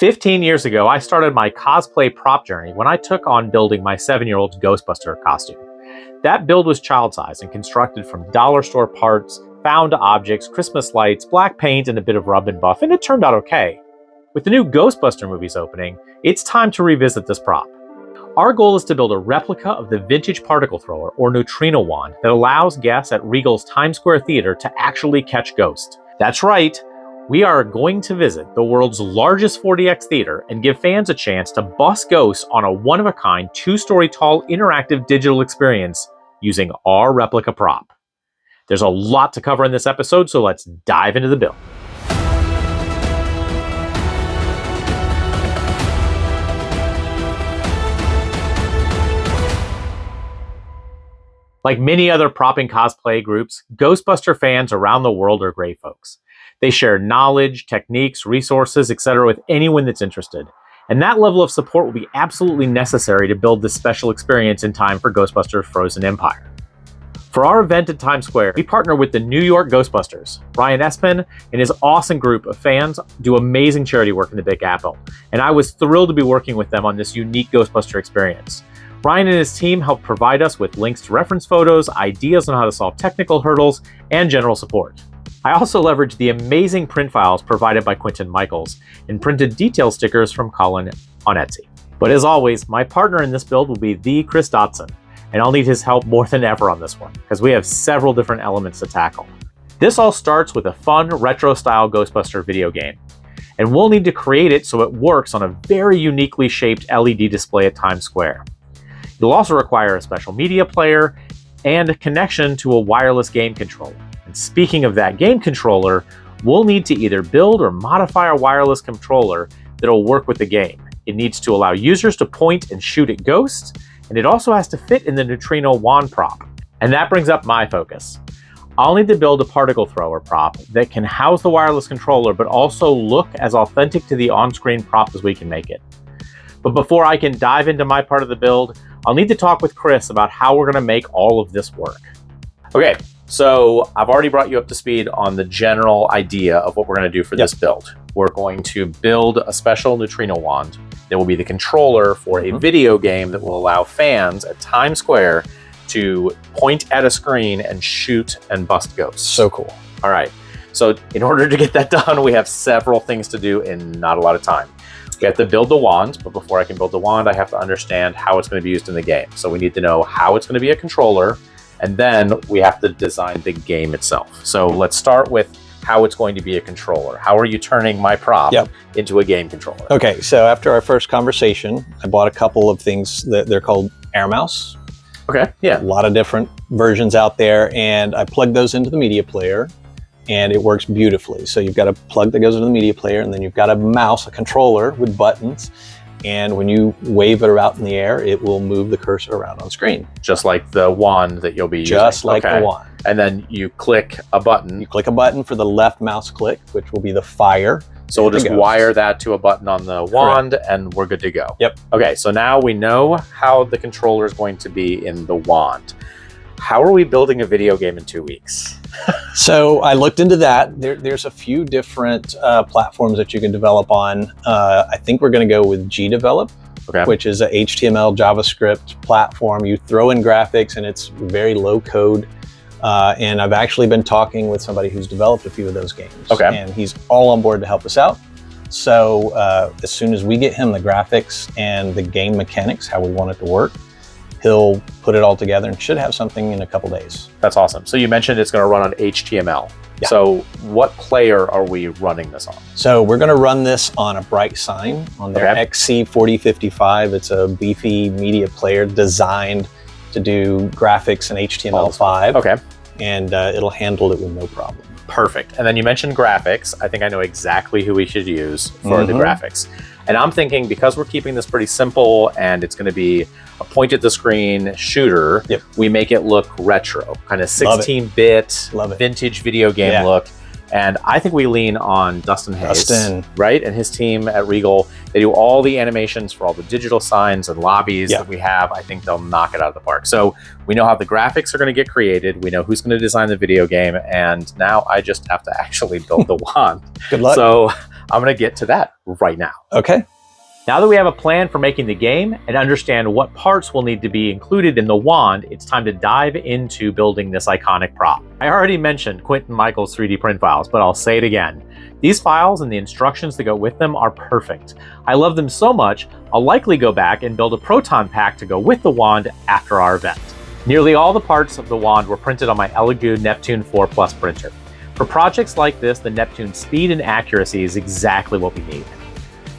15 years ago, I started my cosplay prop journey when I took on building my 7-year-old's Ghostbuster costume. That build was child-sized and constructed from dollar store parts, found objects, Christmas lights, black paint, and a bit of rub and buff, and it turned out okay. With the new Ghostbuster movies opening, it's time to revisit this prop. Our goal is to build a replica of the vintage particle thrower, or neutrino wand, that allows guests at Regal's Times Square theater to actually catch ghosts. That's right, we are going to visit the world's largest 4DX theater and give fans a chance to bust ghosts on a one-of-a-kind, 2-story tall interactive digital experience using our replica prop. There's a lot to cover in this episode, so let's dive into the build. Like many other propping cosplay groups, Ghostbuster fans around the world are great folks. They share knowledge, techniques, resources, etc. with anyone that's interested. And that level of support will be absolutely necessary to build this special experience in time for Ghostbusters Frozen Empire. For our event at Times Square, we partner with the New York Ghostbusters. Ryan Espen and his awesome group of fans do amazing charity work in the Big Apple, and I was thrilled to be working with them on this unique Ghostbuster experience. Ryan and his team helped provide us with links to reference photos, ideas on how to solve technical hurdles, and general support. I also leveraged the amazing print files provided by Quentin Michaels and printed detail stickers from Colin on Etsy. But as always, my partner in this build will be the Chris Dotson, and I'll need his help more than ever on this one, because we have several different elements to tackle. This all starts with a fun, retro-style Ghostbuster video game, and we'll need to create it so it works on a very uniquely shaped LED display at Times Square. It'll also require a special media player and a connection to a wireless game controller. And speaking of that game controller, we'll need to either build or modify a wireless controller that'll work with the game. It needs to allow users to point and shoot at ghosts, and it also has to fit in the neutrino wand prop. And that brings up my focus. I'll need to build a particle thrower prop that can house the wireless controller, but also look as authentic to the on-screen prop as we can make it. But before I can dive into my part of the build, I'll need to talk with Chris about how we're going to make all of this work. Okay, so I've already brought you up to speed on the general idea of what we're going to do for this build. We're going to build a special neutrino wand that will be the controller for a video game that will allow fans at Times Square to point at a screen and shoot and bust ghosts. So cool. All right, so in order to get that done, we have several things to do in not a lot of time. We have to build the wand, but before I can build the wand, I have to understand how it's going to be used in the game. So we need to know how it's going to be a controller, and then we have to design the game itself. So let's start with how it's going to be a controller. How are you turning my prop into a game controller? Okay, so after our first conversation, I bought a couple of things that they're called Air Mouse. Okay, yeah. A lot of different versions out there, and I plugged those into the media player, and it works beautifully. So you've got a plug that goes into the media player, and then you've got a mouse, a controller with buttons. And when you wave it out in the air, it will move the cursor around on screen. Just like the wand that you'll be using. Just like the wand. And then you click a button. You click a button for the left mouse click, which will be the fire. So we'll just wire that to a button on the wand, and we're good to go. Yep. Okay, so now we know how the controller is going to be in the wand. How are we building a video game in 2 weeks? So I looked into that. There's a few different platforms that you can develop on. I think we're going to go with GDevelop, which is a HTML JavaScript platform. You throw in graphics and it's very low code. And I've actually been talking with somebody who's developed a few of those games. And he's all on board to help us out. So as soon as we get him the graphics and the game mechanics, how we want it to work, he'll put it all together and should have something in a couple days. That's awesome. So you mentioned it's going to run on HTML. Yeah. So what player are we running this on? So we're going to run this on a Bright Sign on their XC4055. It's a beefy media player designed to do graphics in HTML5. Okay. And it'll handle it with no problem. Perfect. And then you mentioned graphics. I think I know exactly who we should use for the graphics. And I'm thinking, because we're keeping this pretty simple and it's going to be a point at the screen shooter, we make it look retro, kind of 16-bit vintage video game look. And I think we lean on Dustin Hayes, Dustin. right? And his team at Regal. They do all the animations for all the digital signs and lobbies that we have. I think they'll knock it out of the park. So we know how the graphics are going to get created. We know who's going to design the video game. And now I just have to actually build the wand. Good luck. So I'm going to get to that right now. Okay. Now that we have a plan for making the game and understand what parts will need to be included in the wand, it's time to dive into building this iconic prop. I already mentioned Quentin Michaels' 3D print files, but I'll say it again. These files and the instructions that go with them are perfect. I love them so much, I'll likely go back and build a proton pack to go with the wand after our event. Nearly all the parts of the wand were printed on my Elegoo Neptune 4 Plus printer. For projects like this, the Neptune's speed and accuracy is exactly what we need.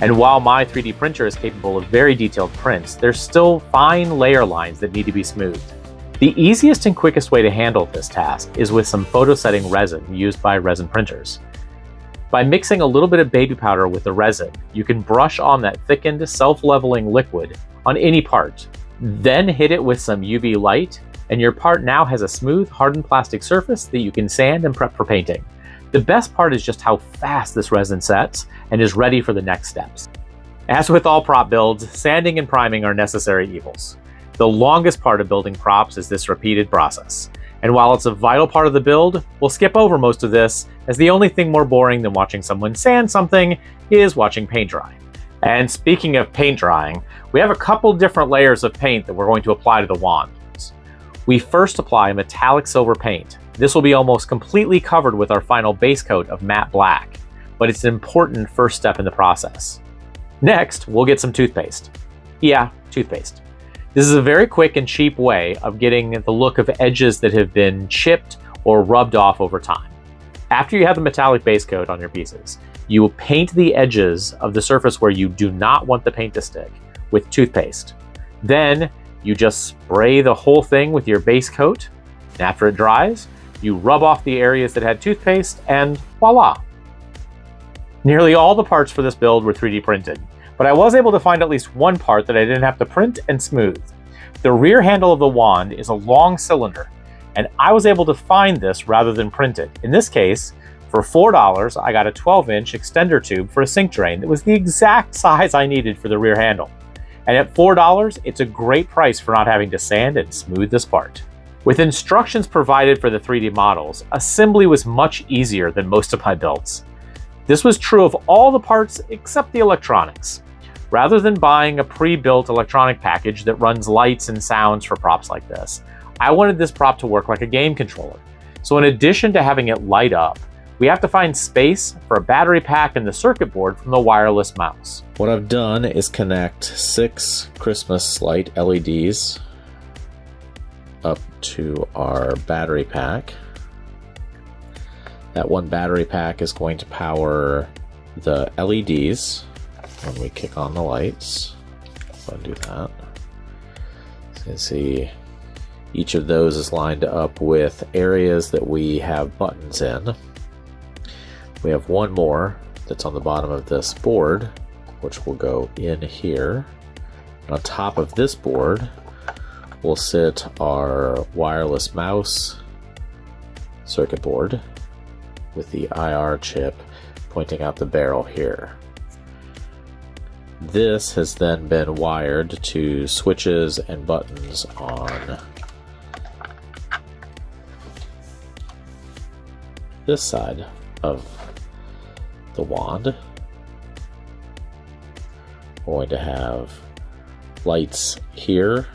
And while my 3D printer is capable of very detailed prints, there's still fine layer lines that need to be smoothed. The easiest and quickest way to handle this task is with some photosetting resin used by resin printers. By mixing a little bit of baby powder with the resin, you can brush on that thickened, self-leveling liquid on any part, then hit it with some UV light, and your part now has a smooth, hardened plastic surface that you can sand and prep for painting. The best part is just how fast this resin sets and is ready for the next steps. As with all prop builds, sanding and priming are necessary evils. The longest part of building props is this repeated process. And while it's a vital part of the build, we'll skip over most of this, as the only thing more boring than watching someone sand something is watching paint dry. And speaking of paint drying, we have a couple different layers of paint that we're going to apply to the wands. We first apply a metallic silver paint. This will be almost completely covered with our final base coat of matte black, but it's an important first step in the process. Next, we'll get some toothpaste. Yeah, toothpaste. This is a very quick and cheap way of getting the look of edges that have been chipped or rubbed off over time. After you have the metallic base coat on your pieces, you will paint the edges of the surface where you do not want the paint to stick with toothpaste. Then you just spray the whole thing with your base coat, and after it dries, you rub off the areas that had toothpaste, and voila! Nearly all the parts for this build were 3D printed, but I was able to find at least one part that I didn't have to print and smooth. The rear handle of the wand is a long cylinder, and I was able to find this rather than print it. In this case, for $4, I got a 12-inch extender tube for a sink drain that was the exact size I needed for the rear handle. And at $4, it's a great price for not having to sand and smooth this part. With instructions provided for the 3D models, assembly was much easier than most of my builds. This was true of all the parts except the electronics. Rather than buying a pre-built electronic package that runs lights and sounds for props like this, I wanted this prop to work like a game controller. So in addition to having it light up, we have to find space for a battery pack and the circuit board from the wireless mouse. What I've done is connect 6 Christmas light LEDs up to our battery pack. That one battery pack is going to power the LEDs when we kick on the lights. So I'll do that. So you can see each of those is lined up with areas that we have buttons in. We have one more that's on the bottom of this board, which will go in here. And on top of this board will sit our wireless mouse circuit board with the IR chip pointing out the barrel here. This has then been wired to switches and buttons on this side of the wand. We're going to have lights here.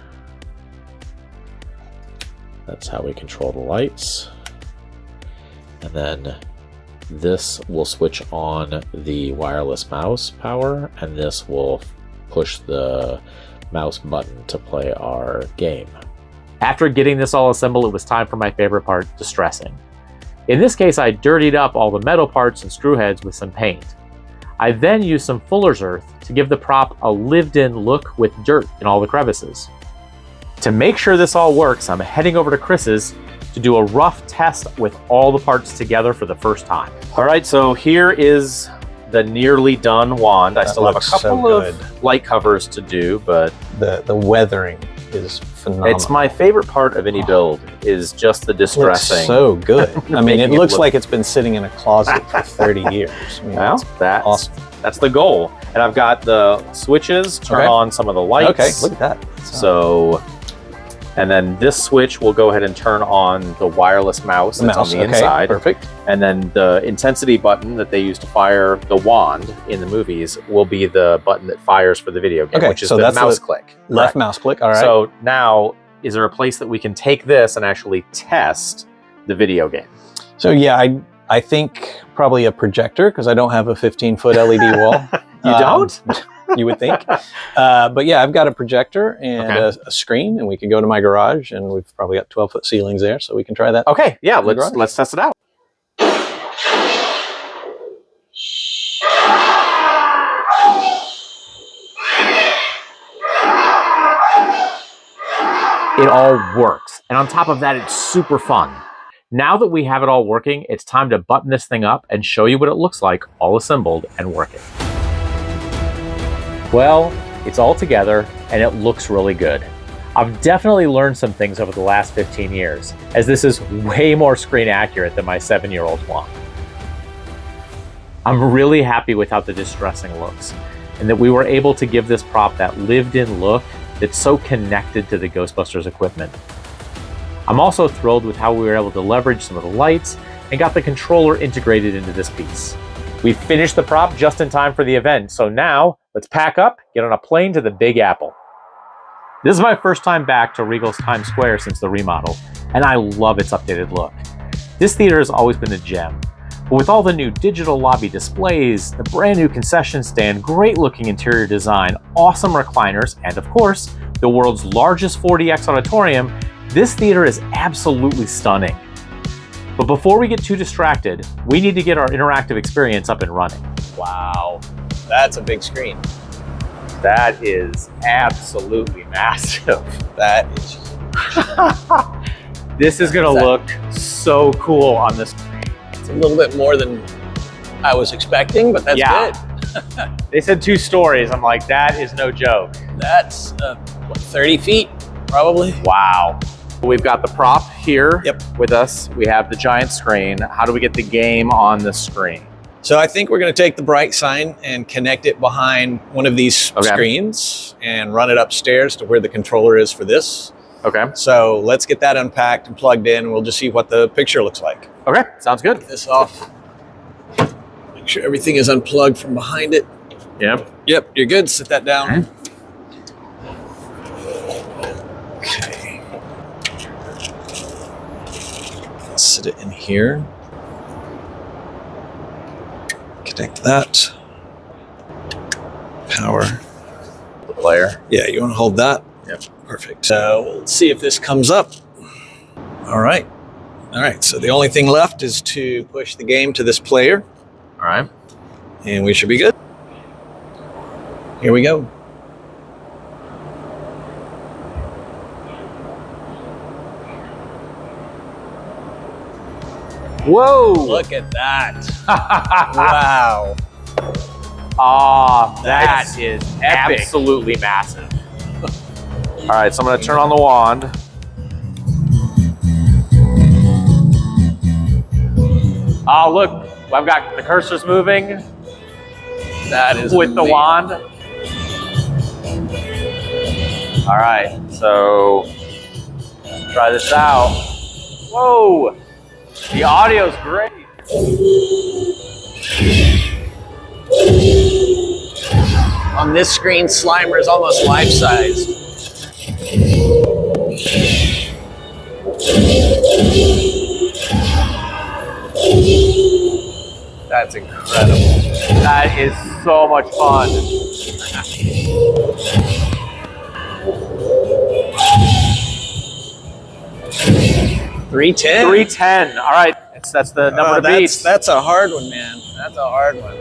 That's how we control the lights. And then this will switch on the wireless mouse power, and this will push the mouse button to play our game. After getting this all assembled, it was time for my favorite part, distressing. In this case, I dirtied up all the metal parts and screw heads with some paint. I then used some Fuller's Earth to give the prop a lived-in look with dirt in all the crevices. To make sure this all works, I'm heading over to Chris's to do a rough test with all the parts together for the first time. All right, so here is the nearly done wand. I still have a couple of light covers to do, but the weathering is phenomenal. It's my favorite part of any build is just the distressing. Looks so good. I mean, it looks like it's been sitting in a closet for 30 years. I mean, Well, that's awesome. That's the goal. And I've got the switches, turn on some of the lights. Okay, look at that. So, and then this switch will go ahead and turn on the wireless mouse that's on the inside. Perfect. And then the intensity button that they use to fire the wand in the movies will be the button that fires for the video game, which is the mouse click. Left mouse click, all right. So now, is there a place that we can take this and actually test the video game? So yeah, I think probably a projector, because I don't have a 15-foot LED wall. You don't? You would think. But yeah, I've got a projector and a screen, and we can go to my garage, and we've probably got 12-foot ceilings there, so we can try that. Okay, yeah, let's test it out. It all works. And on top of that, it's super fun. Now that we have it all working, it's time to button this thing up and show you what it looks like all assembled and working. Well, it's all together and it looks really good. I've definitely learned some things over the last 15 years, as this is way more screen accurate than my 7-year-old wand. I'm really happy with how the distressing looks, and that we were able to give this prop that lived-in look that's so connected to the Ghostbusters equipment. I'm also thrilled with how we were able to leverage some of the lights and got the controller integrated into this piece. We finished the prop just in time for the event, so now let's pack up, get on a plane to the Big Apple. This is my first time back to Regal Times Square since the remodel, and I love its updated look. This theater has always been a gem, but with all the new digital lobby displays, the brand new concession stand, great looking interior design, awesome recliners, and of course, the world's largest 4DX auditorium, this theater is absolutely stunning. But before we get too distracted, we need to get our interactive experience up and running. Wow, that's a big screen. That is absolutely massive. That is. This is gonna look so cool on this screen. It's a little bit more than I was expecting, but that's good. They said 2 stories. I'm like, that is no joke. That's what, 30 feet, probably? Wow. We've got the prop here Yep. with us. We have the giant screen. How do we get the game on the screen? So I think we're going to take the bright sign and connect it behind one of these screens and run it upstairs to where the controller is for this. Okay. So let's get that unpacked and plugged in. We'll just see what the picture looks like. Okay, sounds good. Get this off. Make sure everything is unplugged from behind it. Yep. Yep, you're good. Sit that down. Okay. Okay. Let's sit it in here. Connect that. Power. The player. Yeah, you want to hold that? Yep. Perfect. So we'll see if this comes up. All right. All right, so the only thing left is to push the game to this player. All right. And we should be good. Here we go. Whoa! Look at that. Wow. Ah, that That's is epic. absolutely massive. All right, so I'm going to turn on the wand. Oh, look, I've got the cursors moving. That is with amazing. the wand. All right, so let's try this out. Whoa, the audio's great. On this screen, Slimer is almost life-size. That's incredible. That is so much fun. $310. 310. All right, that's the number to beat. That's a hard one, man. That's a hard one.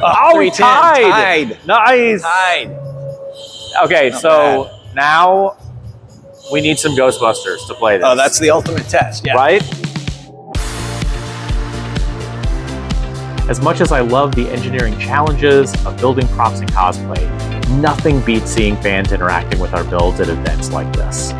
Oh, we 310. tied. Nice. Tied. Okay, Not so now we need some Ghostbusters to play this. Oh, that's the ultimate test. Yeah. right? As much as I love the engineering challenges of building props and cosplay, nothing beats seeing fans interacting with our builds at events like this.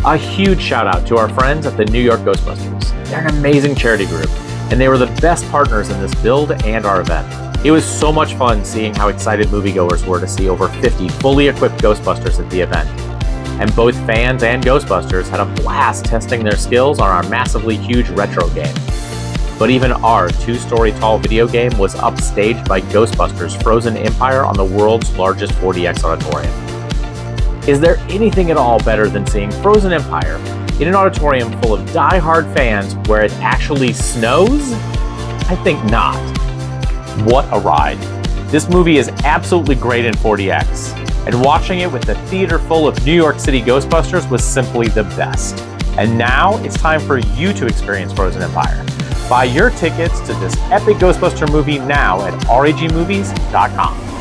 A huge shout out to our friends at the New York Ghostbusters. They're an amazing charity group, and they were the best partners in this build and our event. It was so much fun seeing how excited moviegoers were to see over 50 fully equipped Ghostbusters at the event. And both fans and Ghostbusters had a blast testing their skills on our massively huge retro game. But even our 2-story tall video game was upstaged by Ghostbusters Frozen Empire on the world's largest 4DX auditorium. Is there anything at all better than seeing Frozen Empire in an auditorium full of die-hard fans where it actually snows? I think not. What a ride. This movie is absolutely great in 4DX, and watching it with the theater full of New York City Ghostbusters was simply the best. And now it's time for you to experience Frozen Empire. Buy your tickets to this epic Ghostbuster movie now at regmovies.com.